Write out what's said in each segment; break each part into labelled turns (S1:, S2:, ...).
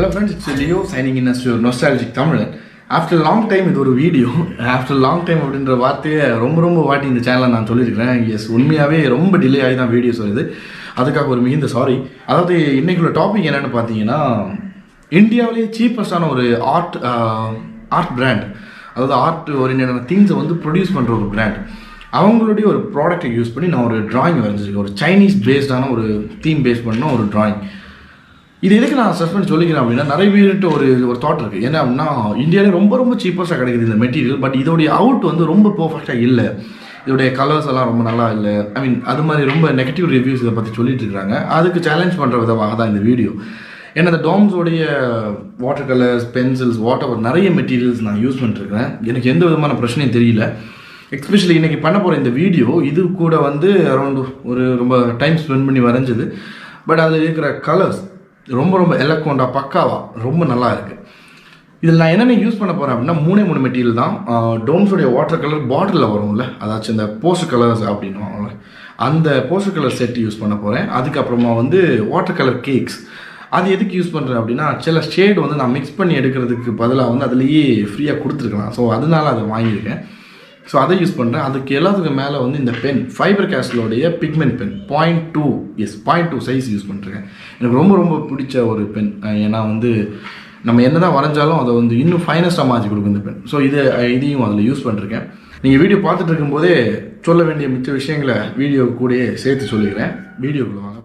S1: Hello friends, it's Leo signing in as your nostalgic Tamizhan. After a long time இது ஒரு video. After a long time அப்படின்ற வார்த்தையை ரொம்ப வாட்டி இந்த சேனலில் நான் சொல்லியிருக்கிறேன். எஸ், உண்மையாகவே ரொம்ப டிலே ஆகி தான் வீடியோஸ் வருது. அதுக்காக ஒரு மிகுந்த சாரி. அதாவது இன்றைக்குள்ள டாபிக் என்னென்னு பார்த்தீங்கன்னா, இந்தியாவிலேயே சீப்பஸ்டான ஒரு ஆர்ட் பிராண்ட், அதாவது ஆர்ட் ஓரியன்டான திங்ஸை வந்து ப்ரொடியூஸ் பண்ணுற ஒரு பிராண்ட், அவங்களுடைய ஒரு ப்ராடக்டை யூஸ் பண்ணி நான் ஒரு ட்ராயிங் வரைஞ்சிருக்கேன். ஒரு சைனீஸ் பேஸ்டான ஒரு தீம் பேஸ் பண்ண ஒரு ட்ராயிங். இது எதுக்கு நான் சஸ்பெண்ட் சொல்லிக்கிறேன் அப்படின்னா, நிறைய பேர்கிட்ட ஒரு தாட் இருக்குது. என்ன அப்படின்னா, இந்தியாவிலே ரொம்ப சீப்பஸ்ட்டாக கிடைக்குது இந்த மெட்டீரியல், பட் இதோடைய அவுட் வந்து ரொம்ப பர்ஃபெக்டாக இல்லை, இதோடைய கலர்ஸ் எல்லாம் ரொம்ப நல்லா இல்லை, ஐ மீன் அது மாதிரி ரொம்ப நெகட்டிவ் ரிவ்யூஸ் இதை பற்றி சொல்லிட்டு இருக்காங்க. அதுக்கு சேலஞ்ச் பண்ணுற விதமாக தான் இந்த வீடியோ. ஏன்னா இந்த டோம்ஸோடைய வாட்டர் கலர்ஸ், பென்சில்ஸ், வாட்டர் நிறைய மெட்டீரியல்ஸ் நான் யூஸ் பண்ணிட்டுருக்கிறேன். எனக்கு எந்த விதமான பிரச்சனையும் தெரியல. எஸ்பெஷலி இன்றைக்கி பண்ண போகிற இந்த வீடியோ, இது கூட வந்து அரௌண்ட் ரொம்ப டைம் ஸ்பெண்ட் பண்ணி வரைஞ்சது. பட் அதில் இருக்கிற கலர்ஸ் ரொம்ப எலக்ட்ராண்டாக பக்காவாக ரொம்ப நல்லா இருக்குது. இதில் நான் என்னென்ன யூஸ் பண்ண போகிறேன் அப்படின்னா, மூணு மெட்டீரியல் தான். டோம்ஸோடைய வாட்டர் கலர் பாட்டிலில் வரும்ல, அதாச்சும் இந்த போஸ்டர் கலர்ஸ் அப்படின்னுவாங்கள்ல, அந்த போஸ்டர் கலர் செட் யூஸ் பண்ண போகிறேன். அதுக்கப்புறமா வந்து வாட்டர் கலர் கேக்ஸ். அது எதுக்கு யூஸ் பண்ணுறேன் அப்படின்னா, சில ஷேடு வந்து நான் மிக்ஸ் பண்ணி எடுக்கிறதுக்கு பதிலாக வந்து அதுலேயே ஃப்ரீயாக கொடுத்துருக்கலாம். ஸோ அதனால அதை வாங்கியிருக்கேன். ஸோ அதை யூஸ் பண்ணுறேன். அதுக்கு எல்லாத்துக்கும் மேலே வந்து இந்த பென், ஃபைபர் கேஸ்டலோடைய பிக்மெண்ட் பென் 0.2 சைஸ் யூஸ் பண்ணிருக்கேன். எனக்கு ரொம்ப பிடிச்ச ஒரு பென். ஏன்னா வந்து நம்ம என்ன தான் வரைஞ்சாலும் அதை வந்து இன்னும் ஃபைனஸ்ட்டாக மாற்றி கொடுக்கும் இந்த பென். ஸோ இதையும் அதில் யூஸ் பண்ணிருக்கேன். நீங்கள் வீடியோ பார்த்துட்டு இருக்கும்போதே சொல்ல வேண்டிய மிச்ச விஷயங்களை வீடியோ கூடயே சேர்த்து சொல்லிக்கிறேன். வீடியோக்குள்ள வாங்க.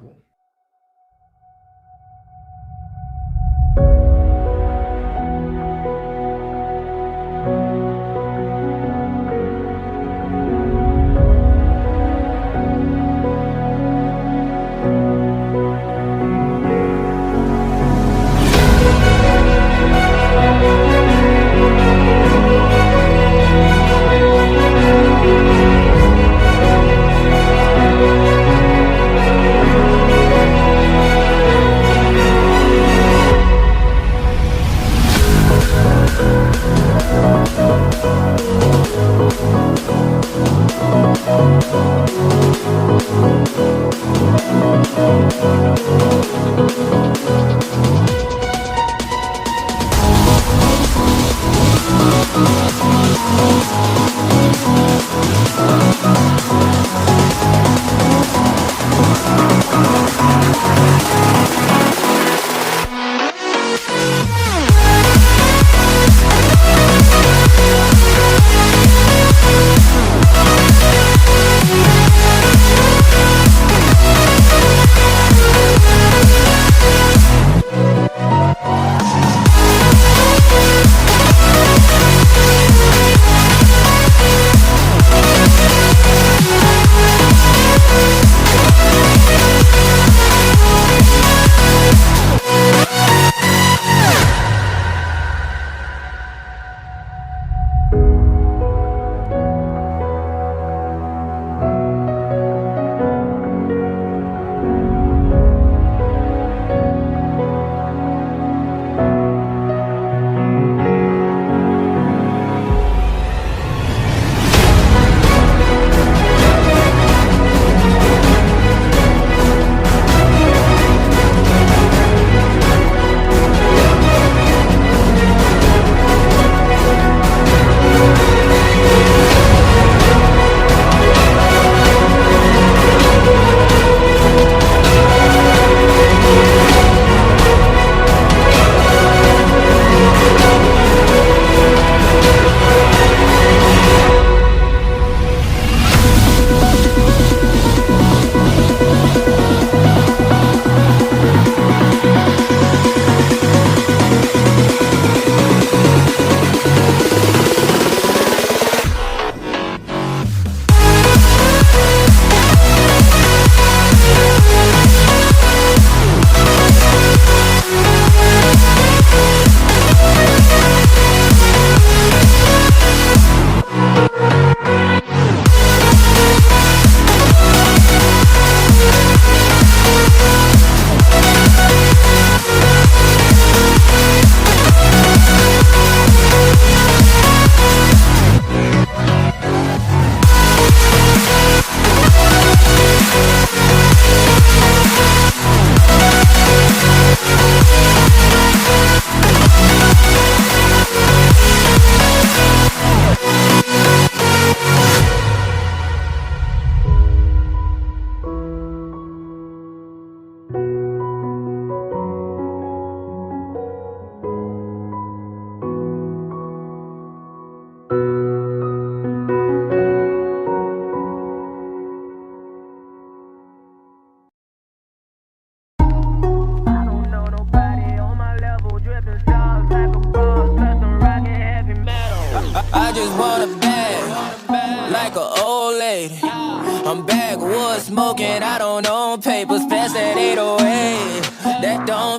S2: just want a bag, like an old lady. I'm backwoods smoking, I don't own papers, pass that 808. That don't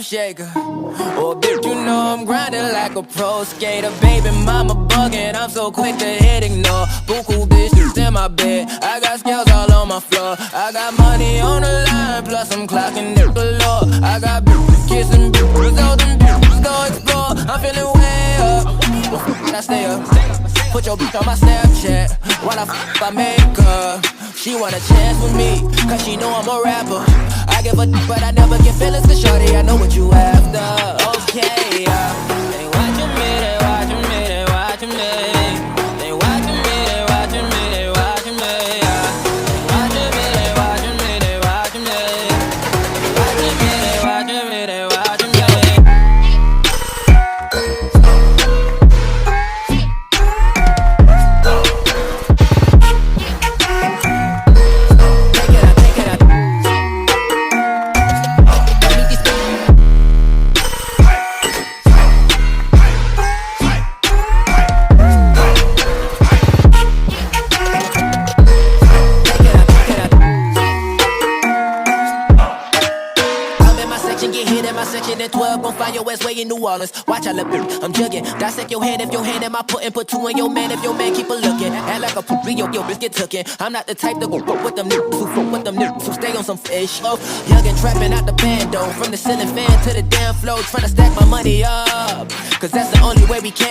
S2: shaker. Oh, bitch, you know I'm grinding like a pro skater. Baby mama bugging, I'm so quick to hit ignore. Buku bitches in my bed, I got scales all on my floor. I got money on the line, plus I'm clocking it galore. I got bitches kissing bitches, all them bitches go explore. I'm feeling way up, I stay up. Put your bitch on my Snapchat while I I make her. She want a chance with me, cause she know I'm a rapper. I give a but I never get feelings, cause shorty, I know what you after. Okay, they watching me, they watching me, they watching me. They watching me, they watching me, they watching me. They watching me, they watching me, they watching me. They watching me, they watching me, they watching me. At 12, gon' find your ass way in New Orleans. Watch I look, I'm jugging. Dissect your hand if your hand in my put and put two in your man if your man keep a looking. Act like a poopy, yo, bitch get tookin'. I'm not the type to go fuck with them niggas who fuck with them niggas who stay on some fish. Oh, young and trapping out the bando. From the ceiling fan to the damn floor, tryna stack my money up. Cause that's the only way we can.